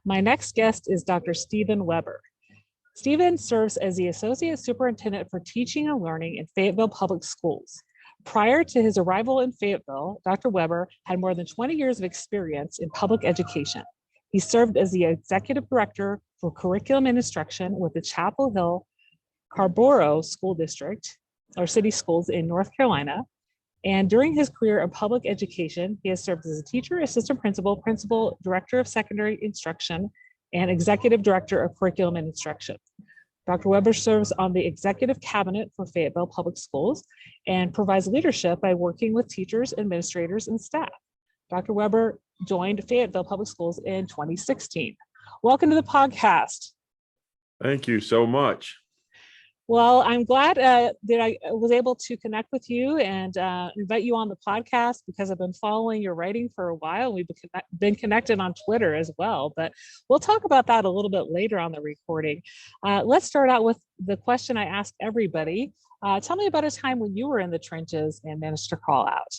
My next guest is Dr. Stephen Weber. Stephen serves as the Associate Superintendent for Teaching and Learning in Fayetteville Public Schools. Prior to his arrival in Fayetteville, Dr. Weber had more than 20 years of experience in public education. He served as the Executive Director for Curriculum and Instruction with the Chapel Hill-Carrboro School District, or City Schools in North Carolina. And during his career in public education, he has served as a teacher, assistant principal, principal, director of secondary instruction, and executive director of curriculum and instruction. Dr. Weber serves on the executive cabinet for Fayetteville Public Schools and provides leadership by working with teachers, administrators, and staff. Dr. Weber joined Fayetteville Public Schools in 2016. Welcome to the podcast. Thank you so much. Well, I'm glad that I was able to connect with you and invite you on the podcast because I've been following your writing for a while. We've been connected on Twitter as well, but we'll talk about that a little bit later on the recording. Let's start out with the question I ask everybody. Tell me about a time when you were in the trenches and managed to crawl out.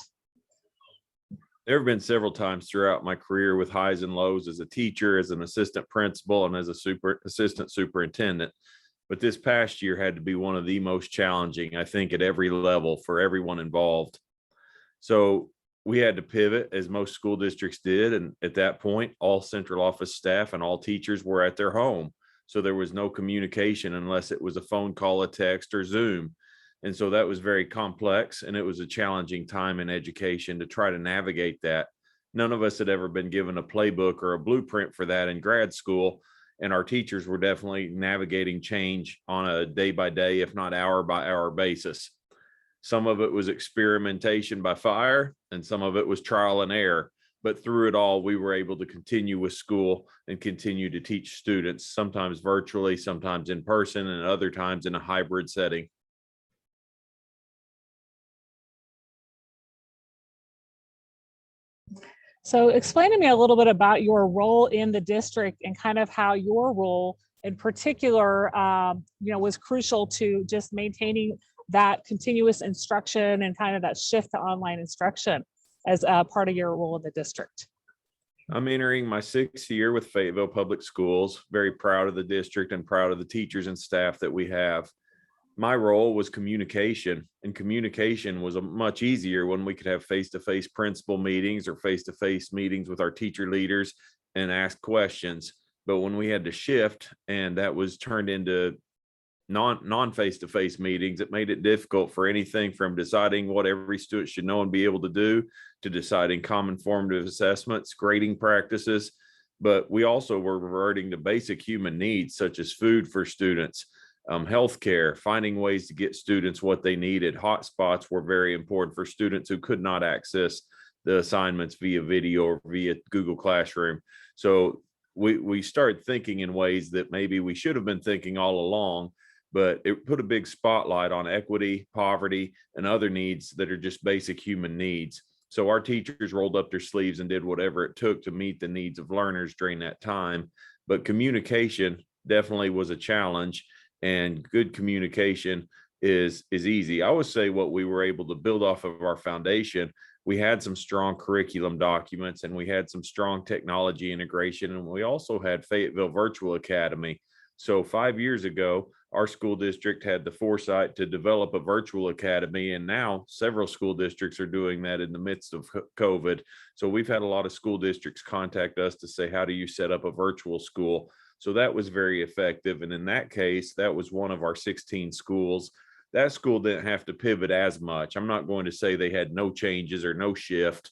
There have been several times throughout my career with highs and lows as a teacher, as an assistant principal, and as a assistant superintendent. But this past year had to be one of the most challenging, I think, at every level for everyone involved. So we had to pivot, as most school districts did. And at that point, all central office staff and all teachers were at their home. So there was no communication unless it was a phone call, a text, or Zoom. And so that was very complex. And it was a challenging time in education to try to navigate that. None of us had ever been given a playbook or a blueprint for that in grad school. And our teachers were definitely navigating change on a day by day, if not hour by hour basis. Some of it was experimentation by fire, and some of it was trial and error. But through it all, we were able to continue with school and continue to teach students, sometimes virtually, sometimes in person, and other times in a hybrid setting. So explain to me a little bit about your role in the district and kind of how your role in particular, was crucial to just maintaining that continuous instruction and kind of that shift to online instruction as a part of your role in the district. I'm entering my 6th year with Fayetteville Public Schools, very proud of the district and proud of the teachers and staff that we have. My role was communication, and communication was much easier when we could have face-to-face principal meetings or face-to-face meetings with our teacher leaders and ask questions. But when we had to shift and that was turned into non-face-to-face meetings, it made it difficult for anything from deciding what every student should know and be able to do to deciding common formative assessments, grading practices. But we also were reverting to basic human needs such as food for students, healthcare, finding ways to get students what they needed. Hotspots were very important for students who could not access the assignments via video or via Google Classroom. So we started thinking in ways that maybe we should have been thinking all along, but it put a big spotlight on equity, poverty, and other needs that are just basic human needs. So our teachers rolled up their sleeves and did whatever it took to meet the needs of learners during that time. But communication definitely was a challenge. And good communication is easy. I would say what we were able to build off of our foundation, we had some strong curriculum documents and we had some strong technology integration. And we also had Fayetteville Virtual Academy. So 5 years ago, our school district had the foresight to develop a virtual academy. And now several school districts are doing that in the midst of COVID. So we've had a lot of school districts contact us to say, how do you set up a virtual school? So that was very effective. And in that case, that was one of our 16 schools. That school didn't have to pivot as much. I'm not going to say they had no changes or no shift,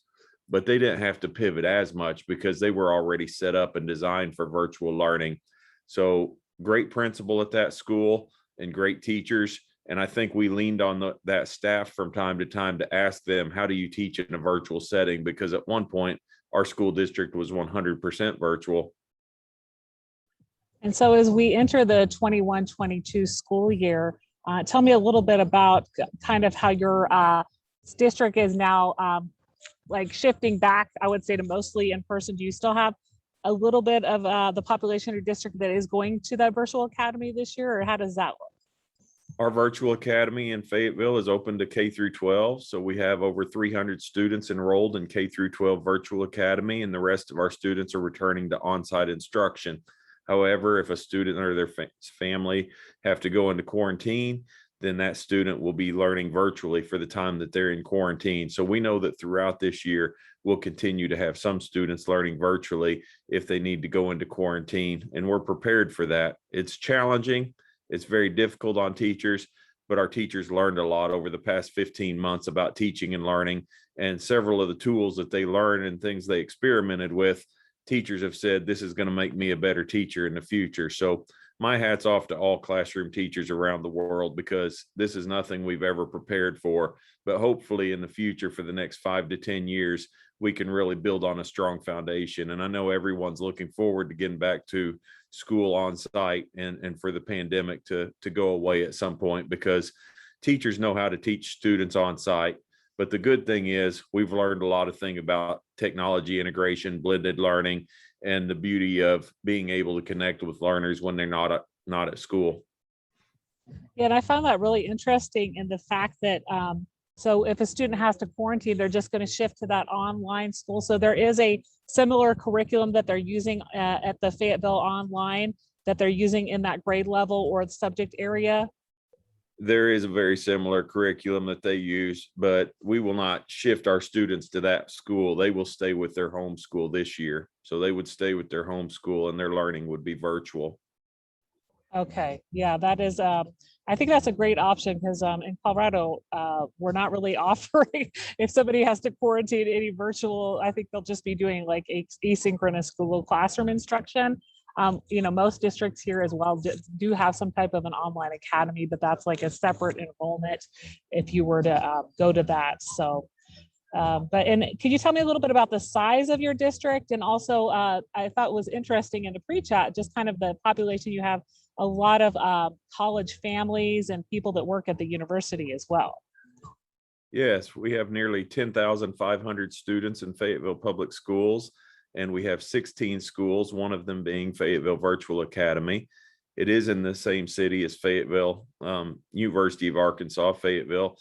but they didn't have to pivot as much because they were already set up and designed for virtual learning. So great principal at that school and great teachers. And I think we leaned on that staff from time to time to ask them, how do you teach in a virtual setting? Because at one point, our school district was 100% virtual. And so as we enter the 21-22 school year, tell me a little bit about kind of how your district is now shifting back, I would say, to mostly in person. Do you still have a little bit of the population of your district that is going to that virtual academy this year, or how does that look? Our virtual academy in Fayetteville is open to K through 12. So we have over 300 students enrolled in K through 12 virtual academy, and the rest of our students are returning to on-site instruction. However, if a student or their family have to go into quarantine, then that student will be learning virtually for the time that they're in quarantine. So we know that throughout this year, we'll continue to have some students learning virtually if they need to go into quarantine, and we're prepared for that. It's challenging. It's very difficult on teachers, but our teachers learned a lot over the past 15 months about teaching and learning, and several of the tools that they learned and things they experimented with, teachers have said, this is going to make me a better teacher in the future. So my hat's off to all classroom teachers around the world, because this is nothing we've ever prepared for, but hopefully in the future, for the next 5 to 10 years, we can really build on a strong foundation. And I know everyone's looking forward to getting back to school on site, and for the pandemic to go away at some point, because teachers know how to teach students on site. But the good thing is we've learned a lot of things about technology integration, blended learning, and the beauty of being able to connect with learners when they're not at school. Yeah, and I found that really interesting in the fact that so if a student has to quarantine, they're just going to shift to that online school. So there is a similar curriculum that they're using at the Fayetteville online that they're using in that grade level or the subject area. There is a very similar curriculum that they use, but we will not shift our students to that school. They will stay with their home school this year. So they would stay with their home school, and their learning would be virtual. Okay, yeah, that is, I think that's a great option, because in Colorado, we're not really offering, if somebody has to quarantine, any virtual, I think they'll just be doing like asynchronous Google Classroom instruction. Most districts here as well do have some type of an online academy, but that's like a separate enrollment if you were to go to that. So, and could you tell me a little bit about the size of your district? And also, I thought was interesting in the pre-chat, just kind of the population. You have a lot of college families and people that work at the university as well. Yes, we have nearly 10,500 students in Fayetteville Public Schools, and we have 16 schools, one of them being Fayetteville Virtual Academy. It is in the same city as Fayetteville, University of Arkansas, Fayetteville,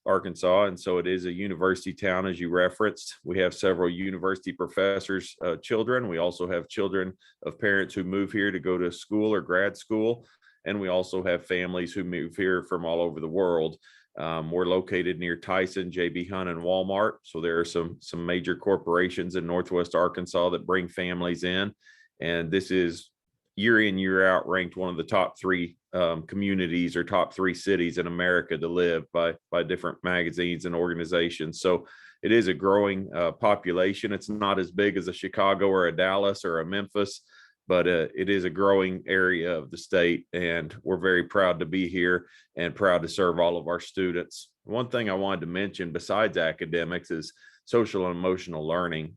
Arkansas. And so it is a university town, as you referenced. We have several university professors' children. We also have children of parents who move here to go to school or grad school. And we also have families who move here from all over the world. We're located near Tyson, J.B. Hunt, and Walmart. So there are some major corporations in Northwest Arkansas that bring families in. And this is year in, year out ranked one of the top 3 communities or top 3 cities in America to live by different magazines and organizations. So it is a growing population. It's not as big as a Chicago or a Dallas or a Memphis, but it is a growing area of the state, and we're very proud to be here and proud to serve all of our students. One thing I wanted to mention besides academics is social and emotional learning.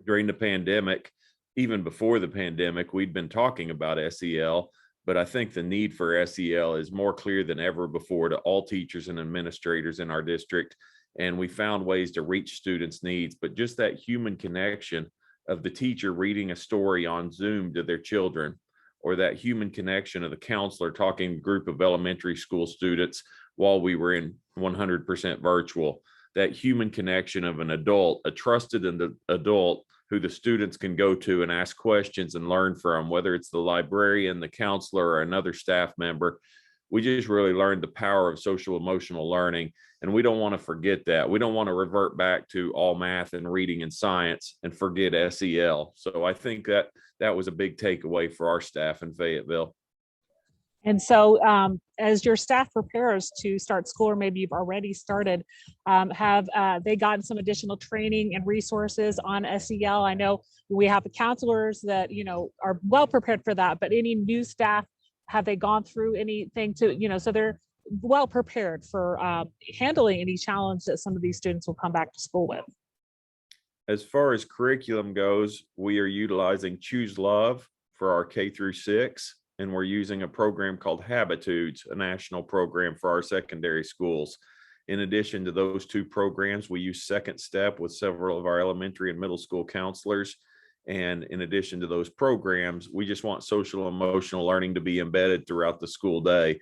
During the pandemic, even before the pandemic, we'd been talking about SEL, but I think the need for SEL is more clear than ever before to all teachers and administrators in our district. And we found ways to reach students' needs, but just that human connection of the teacher reading a story on Zoom to their children, or that human connection of the counselor talking to a group of elementary school students while we were in 100% virtual, that human connection of an adult, a trusted adult who the students can go to and ask questions and learn from, whether it's the librarian, the counselor, or another staff member. We just really learned the power of social emotional learning, and we don't want to forget that. We don't want to revert back to all math and reading and science and forget SEL. So I think that was a big takeaway for our staff in Fayetteville. And so as your staff prepares to start school, or maybe you've already started, have they gotten some additional training and resources on SEL? I know we have the counselors that, are well prepared for that, but any new staff, have they gone through anything to, so they're well prepared for handling any challenge that some of these students will come back to school with? As far as curriculum goes, we are utilizing Choose Love for our K through 6, and we're using a program called Habitudes, a national program for our secondary schools. In addition to those 2 programs, we use Second Step with several of our elementary and middle school counselors. And in addition to those programs, we just want social and emotional learning to be embedded throughout the school day.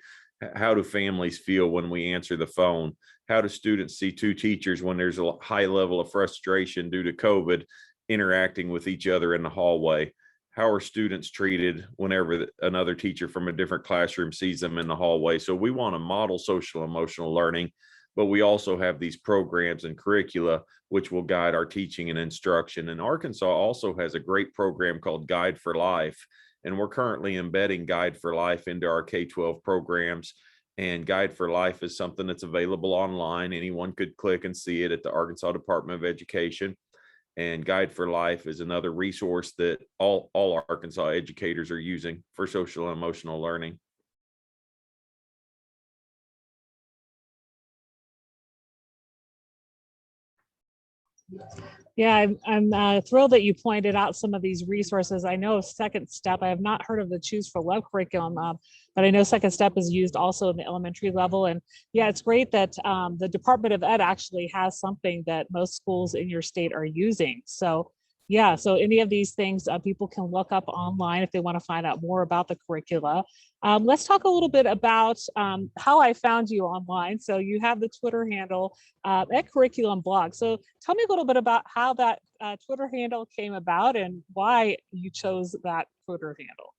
How do families feel when we answer the phone? How do students see two teachers when there's a high level of frustration due to COVID interacting with each other in the hallway? How are students treated whenever another teacher from a different classroom sees them in the hallway? So we want to model social emotional learning, but we also have these programs and curricula which will guide our teaching and instruction. And Arkansas also has a great program called Guide for Life, and we're currently embedding Guide for Life into our K-12 programs. And Guide for Life is something that's available online. Anyone could click and see it at the Arkansas Department of Education. And Guide for Life is another resource that all Arkansas educators are using for social and emotional learning. Yeah, I'm thrilled that you pointed out some of these resources. I know Second Step, I have not heard of the Choose for Love curriculum, but I know Second Step is used also in the elementary level. And yeah, it's great that the Department of Ed actually has something that most schools in your state are using. So yeah, so any of these things people can look up online if they want to find out more about the curricula. Let's talk a little bit about how I found you online. So you have the Twitter handle at Curriculum Blog. So tell me a little bit about how that Twitter handle came about and why you chose that Twitter handle.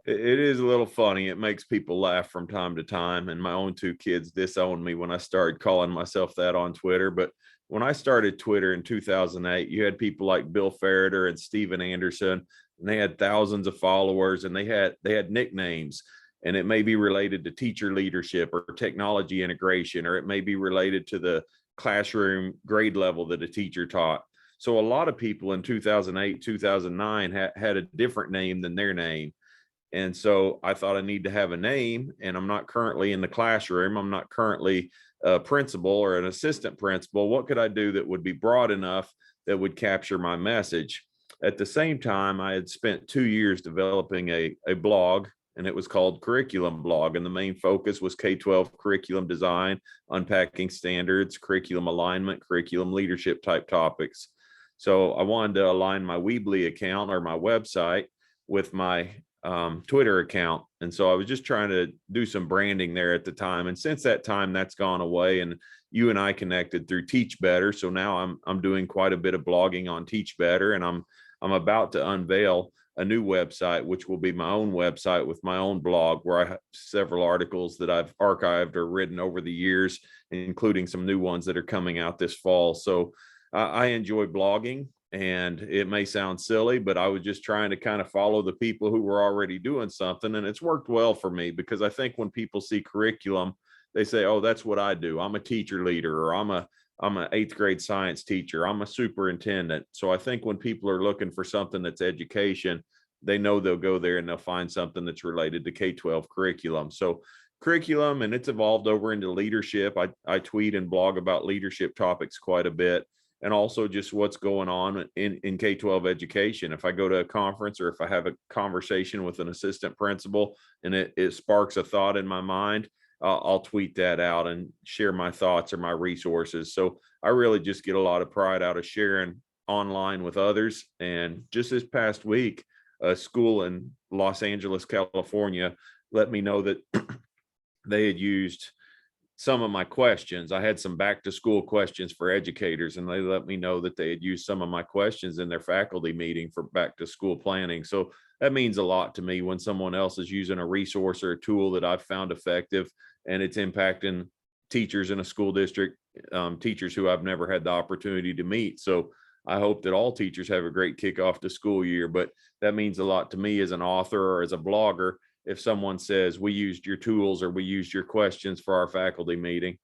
It is a little funny. It makes people laugh from time to time. And my own two kids disowned me when I started calling myself that on Twitter. But when I started Twitter in 2008, you had people like Bill Ferreter and Steven Anderson, and they had thousands of followers, and they had nicknames. And it may be related to teacher leadership or technology integration, or it may be related to the classroom grade level that a teacher taught. So a lot of people in 2008, 2009 had a different name than their name. And so I thought I need to have a name, and I'm not currently in the classroom. I'm not currently a principal or an assistant principal. What could I do that would be broad enough that would capture my message? At the same time, I had spent 2 years developing a blog, and it was called Curriculum Blog. And the main focus was K-12 curriculum design, unpacking standards, curriculum alignment, curriculum leadership type topics. So I wanted to align my Weebly account or my website with my Twitter account. And so I was just trying to do some branding there at the time. And since that time, that's gone away. And you and I connected through Teach Better. So now I'm doing quite a bit of blogging on Teach Better, and I'm about to unveil a new website, which will be my own website with my own blog, where I have several articles that I've archived or written over the years, including some new ones that are coming out this fall. So I enjoy blogging. And it may sound silly, but I was just trying to kind of follow the people who were already doing something. And it's worked well for me, because I think when people see curriculum, they say, oh, that's what I do. I'm a teacher leader, or I'm an 8th grade science teacher. I'm a superintendent. So I think when people are looking for something that's education, they know they'll go there and they'll find something that's related to K-12 curriculum. So curriculum, and it's evolved over into leadership. I tweet and blog about leadership topics quite a bit, and also just what's going on in K-12 education. If I go to a conference, or if I have a conversation with an assistant principal and it sparks a thought in my mind, I'll tweet that out and share my thoughts or my resources. So I really just get a lot of pride out of sharing online with others. And just this past week, a school in Los Angeles, California, let me know that they had used some of my questions. I had some back to school questions for educators, and they let me know that they had used some of my questions in their faculty meeting for back to school planning. So that means a lot to me when someone else is using a resource or a tool that I've found effective, and it's impacting teachers in a school district, teachers who I've never had the opportunity to meet. So I hope that all teachers have a great kickoff to school year, but that means a lot to me as an author or as a blogger if someone says, we used your tools or we used your questions for our faculty meeting.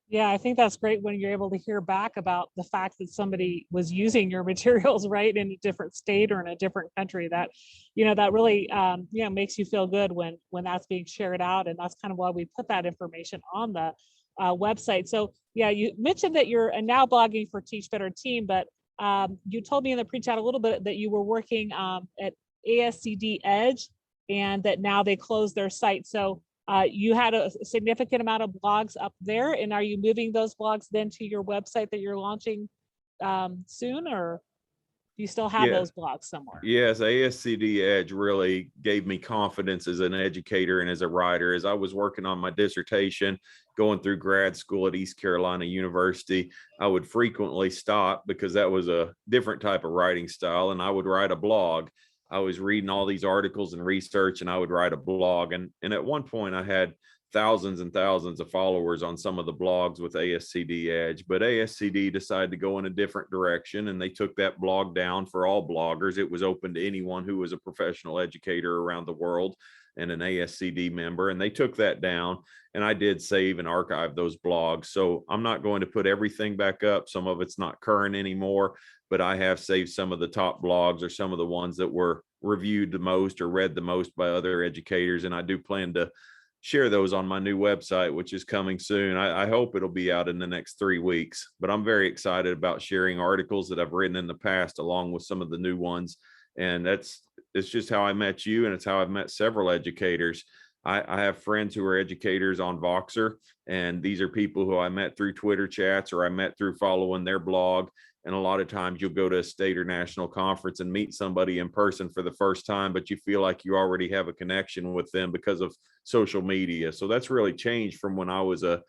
Yeah, I think that's great when you're able to hear back about the fact that somebody was using your materials, right, in a different state or in a different country. That, that really, makes you feel good when that's being shared out. And that's kind of why we put that information on the website. So yeah, you mentioned that you're now blogging for Teach Better Team, but you told me in the pre-chat a little bit that you were working at ASCD Edge, and that now they closed their site. So you had a significant amount of blogs up there, and are you moving those blogs then to your website that you're launching soon, or? Do you still have Yeah. those blogs somewhere? Yes, ASCD Edge really gave me confidence as an educator and as a writer. As I was working on my dissertation, going through grad school at East Carolina University, I would frequently stop because that was a different type of writing style, and I would write a blog. I was reading all these articles and research, and I would write a blog. And at one point, I had thousands and thousands of followers on some of the blogs with ASCD Edge, but ASCD decided to go in a different direction, and they took that blog down for all bloggers. It was open to anyone who was a professional educator around the world and an ASCD member, and they took that down. And I did save and archive those blogs. So I'm not going to put everything back up. Some of it's not current anymore, but I have saved some of the top blogs or some of the ones that were reviewed the most or read the most by other educators. And I do plan to share those on my new website, which is coming soon. I hope it'll be out in the next 3 weeks, but I'm very excited about sharing articles that I've written in the past along with some of the new ones. And it's just how I met you, and it's how I've met several educators. I have friends who are educators on Voxer, and these are people who I met through Twitter chats or I met through following their blog. And a lot of times you'll go to a state or national conference and meet somebody in person for the first time, but you feel like you already have a connection with them because of social media. So that's really changed from when I was a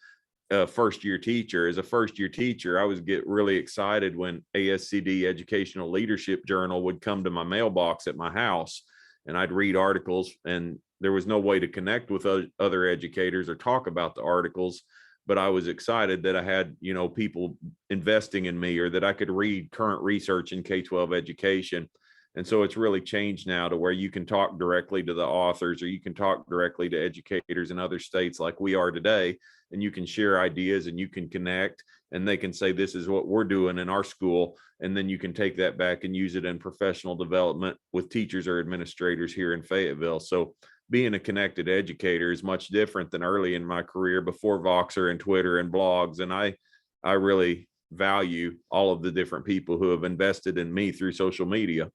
first year teacher. As a first year teacher, I was get really excited when ASCD Educational Leadership Journal would come to my mailbox at my house, and I'd read articles, and there was no way to connect with other educators or talk about the articles. But I was excited that I had, people investing in me, or that I could read current research in K-12 education. And so it's really changed now to where you can talk directly to the authors, or you can talk directly to educators in other states like we are today, and you can share ideas and you can connect, and they can say, this is what we're doing in our school. And then you can take that back and use it in professional development with teachers or administrators here in Fayetteville. So being a connected educator is much different than early in my career before Voxer and Twitter and blogs. And I really value all of the different people who have invested in me through social media.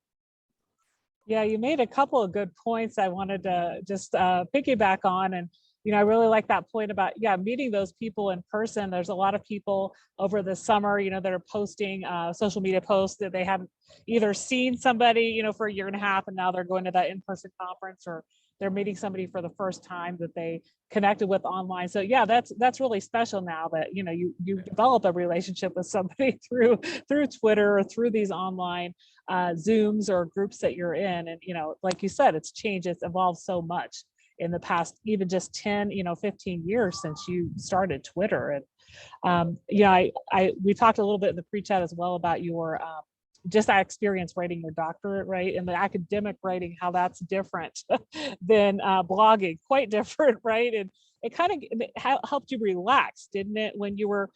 Yeah, you made a couple of good points I wanted to just piggyback on. And, I really like that point about, meeting those people in person. There's a lot of people over the summer, that are posting social media posts that they haven't either seen somebody, for a year and a half, and now they're going to that in-person conference, or they're meeting somebody for the first time that they connected with online. So that's really special now that, you develop a relationship with somebody through Twitter or through these online Zooms or groups that you're in. And, like you said, it's changed, it's evolved so much in the past, even just 10, 15 years since you started Twitter. And, we talked a little bit in the pre-chat as well about your, just that experience writing your doctorate, right? And the academic writing, how that's different than blogging, quite different, right? And it kind of helped you relax, didn't it? When you were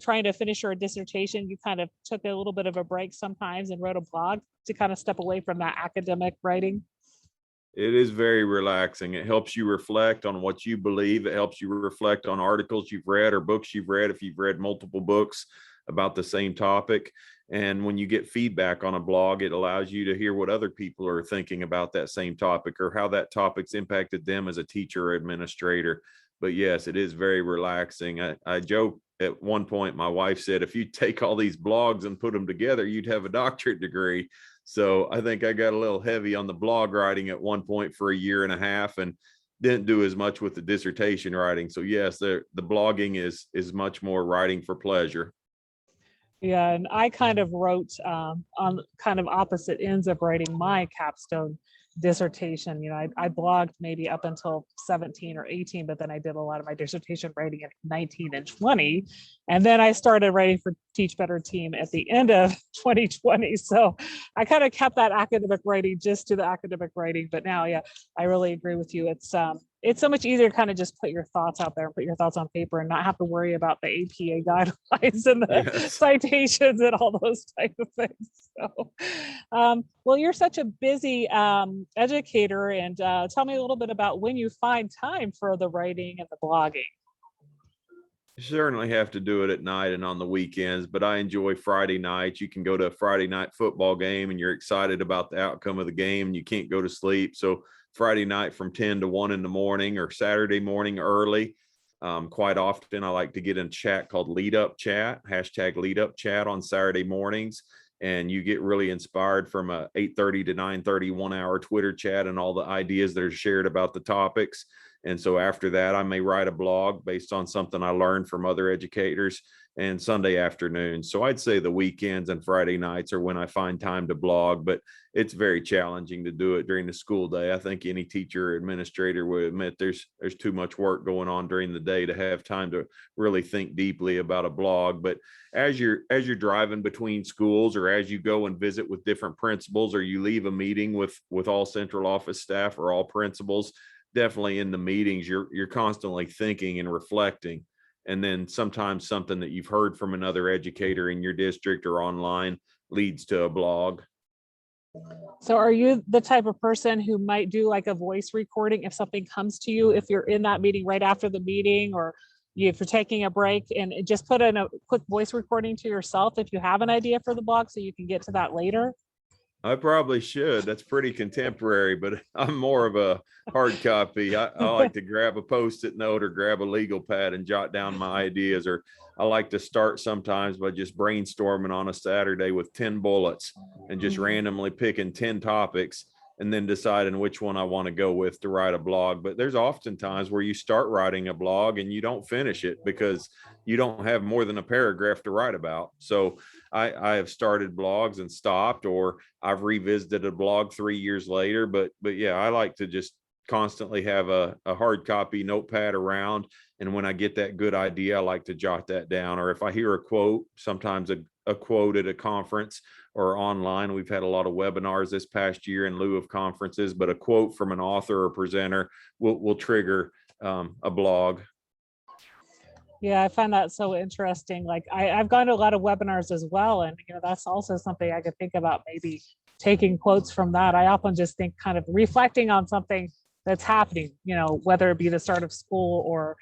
trying to finish your dissertation, you kind of took a little bit of a break sometimes and wrote a blog to kind of step away from that academic writing. It is very relaxing. It helps you reflect on what you believe. It helps you reflect on articles you've read or books you've read, if you've read multiple books about the same topic. And when you get feedback on a blog, it allows you to hear what other people are thinking about that same topic, or how that topic's impacted them as a teacher or administrator. But yes, it is very relaxing. I joke at one point, my wife said, if you take all these blogs and put them together, you'd have a doctorate degree. So I think I got a little heavy on the blog writing at one point for a year and a half, and didn't do as much with the dissertation writing. So yes, the blogging is much more writing for pleasure. Yeah, and I kind of wrote on kind of opposite ends of writing my capstone dissertation. I blogged maybe up until 17 or 18, but then I did a lot of my dissertation writing at 19 and 20. And then I started writing for Teach Better Team at the end of 2020. So I kind of kept that academic writing just to the academic writing. But now, I really agree with you. It's so much easier to kind of just put your thoughts out there and put your thoughts on paper and not have to worry about the APA guidelines and the citations and all those type of things. So, well, you're such a busy educator, and tell me a little bit about when you find time for the writing and the blogging. You certainly have to do it at night and on the weekends, but I enjoy Friday nights. You can go to a Friday night football game and you're excited about the outcome of the game and you can't go to sleep. So Friday night from 10 to 1 in the morning, or Saturday morning early. Quite often I like to get in a chat called Lead Up Chat, hashtag Lead Up Chat on Saturday mornings. and you get really inspired from a 8:30 to 9:30 1 hour Twitter chat and all the ideas that are shared about the topics. And so after that, I may write a blog based on something I learned from other educators, and Sunday afternoons. So I'd say the weekends and Friday nights are when I find time to blog, but it's very challenging to do it during the school day. I think any teacher or administrator would admit there's too much work going on during the day to have time to really think deeply about a blog. But as you're driving between schools, or as you go and visit with different principals, or you leave a meeting with all central office staff or all principals, definitely in the meetings, you're constantly thinking and reflecting. And then sometimes something that you've heard from another educator in your district or online leads to a blog. So are you the type of person who might do like a voice recording if something comes to you, if you're in that meeting right after the meeting, or if you're taking a break, and just put in a quick voice recording to yourself if you have an idea for the blog so you can get to that later? I probably should. That's pretty contemporary, but I'm more of a hard copy. I like to grab a Post-it note or grab a legal pad and jot down my ideas, or I like to start sometimes by just brainstorming on a Saturday with 10 bullets and just randomly picking 10 topics and then deciding which one I want to go with to write a blog. But there's often times where you start writing a blog and you don't finish it because you don't have more than a paragraph to write about. So I have started blogs and stopped, or I've revisited a blog 3 years later. But yeah, I like to just constantly have a hard copy notepad around. And when I get that good idea, I like to jot that down. Or if I hear a quote, sometimes a quote at a conference or online. We've had a lot of webinars this past year in lieu of conferences, but a quote from an author or presenter will trigger a blog. Yeah, I find that so interesting. Like I've gone to a lot of webinars as well. And that's also something I could think about, maybe taking quotes from that. I often just think kind of reflecting on something that's happening, whether it be the start of school or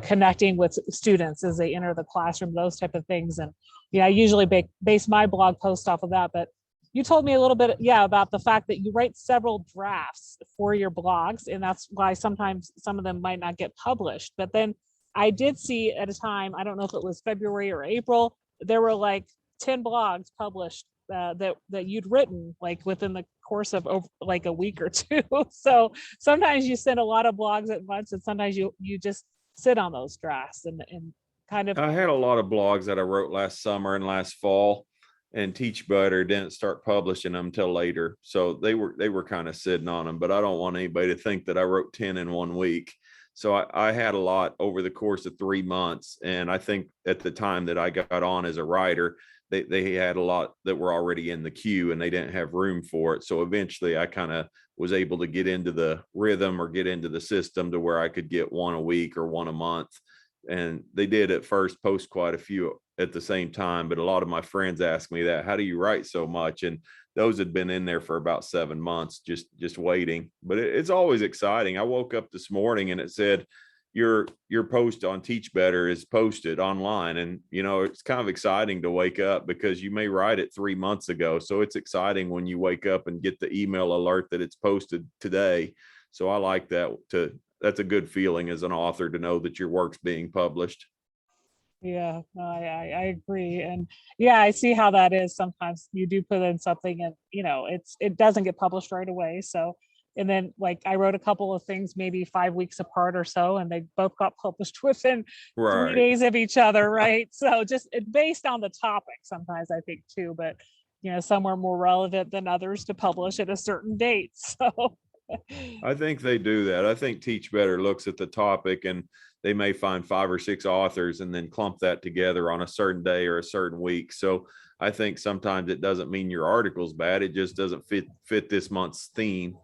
connecting with students as they enter the classroom, those type of things. And I usually base my blog post off of that. But you told me a little bit, about the fact that you write several drafts for your blogs, and that's why sometimes some of them might not get published. But then I did see at a time, I don't know if it was February or April, there were like 10 blogs published that you'd written like within the course of like a week or two. So sometimes you send a lot of blogs at once, and sometimes you just sit on those drafts and kind of. I had a lot of blogs that I wrote last summer and last fall, and Teach Better didn't start publishing them until later. So they were kind of sitting on them, but I don't want anybody to think that I wrote 10 in 1 week. So I had a lot over the course of 3 months. And I think at the time that I got on as a writer, they had a lot that were already in the queue and they didn't have room for it. So eventually I kind of was able to get into the rhythm or get into the system to where I could get one a week or one a month. And they did at first post quite a few at the same time. But a lot of my friends asked me that, how do you write so much? And those had been in there for about 7 months, just waiting. But it's always exciting. I woke up this morning and it said, your post on Teach Better is posted online. And, it's kind of exciting to wake up because you may write it 3 months ago. So it's exciting when you wake up and get the email alert that it's posted today. So I like that. That's a good feeling as an author to know that your work's being published. Yeah, no, I agree. And I see how that is. Sometimes you do put in something and, it doesn't get published right away. So, and then like I wrote a couple of things maybe 5 weeks apart or so, and they both got published within 3 days of each other. Right. So just based on the topic sometimes, I think too, but some are more relevant than others to publish at a certain date. So I think they do that. I think Teach Better looks at the topic and they may find 5 or 6 authors and then clump that together on a certain day or a certain week. So I think sometimes it doesn't mean your article's bad. It just doesn't fit this month's theme.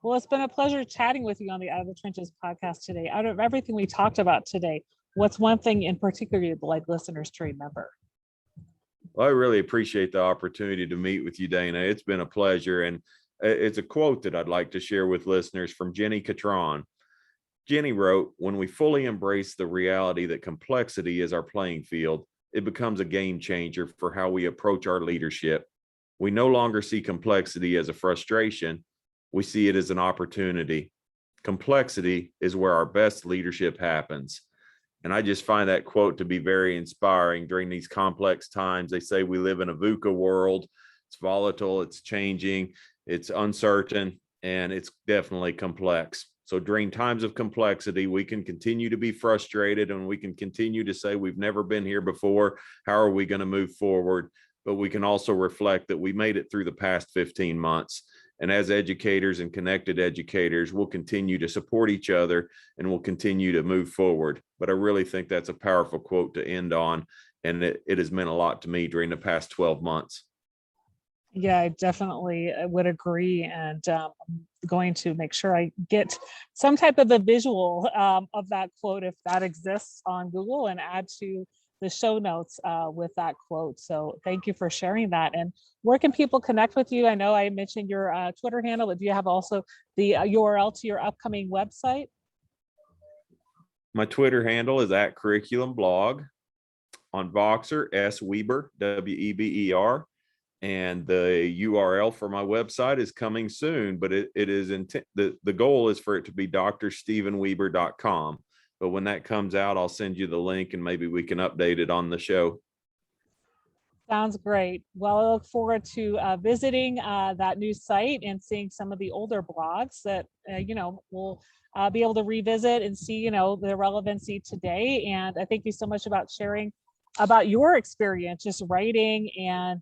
Well, it's been a pleasure chatting with you on the Out of the Trenches podcast today. Out of everything we talked about today, what's one thing in particular you'd like listeners to remember? Well, I really appreciate the opportunity to meet with you, Dana. It's been a pleasure. And it's a quote that I'd like to share with listeners from Jenny Catron. Jenny wrote, "When we fully embrace the reality that complexity is our playing field, it becomes a game changer for how we approach our leadership. We no longer see complexity as a frustration. We see it as an opportunity. Complexity is where our best leadership happens." And I just find that quote to be very inspiring during these complex times. They say we live in a VUCA world. It's volatile, it's changing, it's uncertain, and it's definitely complex. So during times of complexity, we can continue to be frustrated and we can continue to say we've never been here before. How are we going to move forward? But we can also reflect that we made it through the past 15 months. And as educators and connected educators, we'll continue to support each other and we'll continue to move forward. But I really think that's a powerful quote to end on. And it has meant a lot to me during the past 12 months. Yeah, I definitely would agree. And I'm going to make sure I get some type of a visual of that quote, if that exists on Google, and add to the show notes with that quote. So thank you for sharing that. And where can people connect with you? I know I mentioned your Twitter handle, but do you have also the URL to your upcoming website? My Twitter handle is @curriculumblog. On Voxer, S Weber, WEBER. And the URL for my website is coming soon, but it is the goal is for it to be drstephenweber.com. But when that comes out, I'll send you the link and maybe we can update it on the show. Sounds great. Well, I look forward to visiting that new site and seeing some of the older blogs that, we'll be able to revisit and see, the relevancy today. And I thank you so much about sharing about your experience just writing and,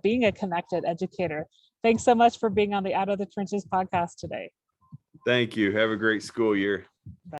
being a connected educator. Thanks so much for being on the Out of the Trenches podcast today. Thank you. Have a great school year.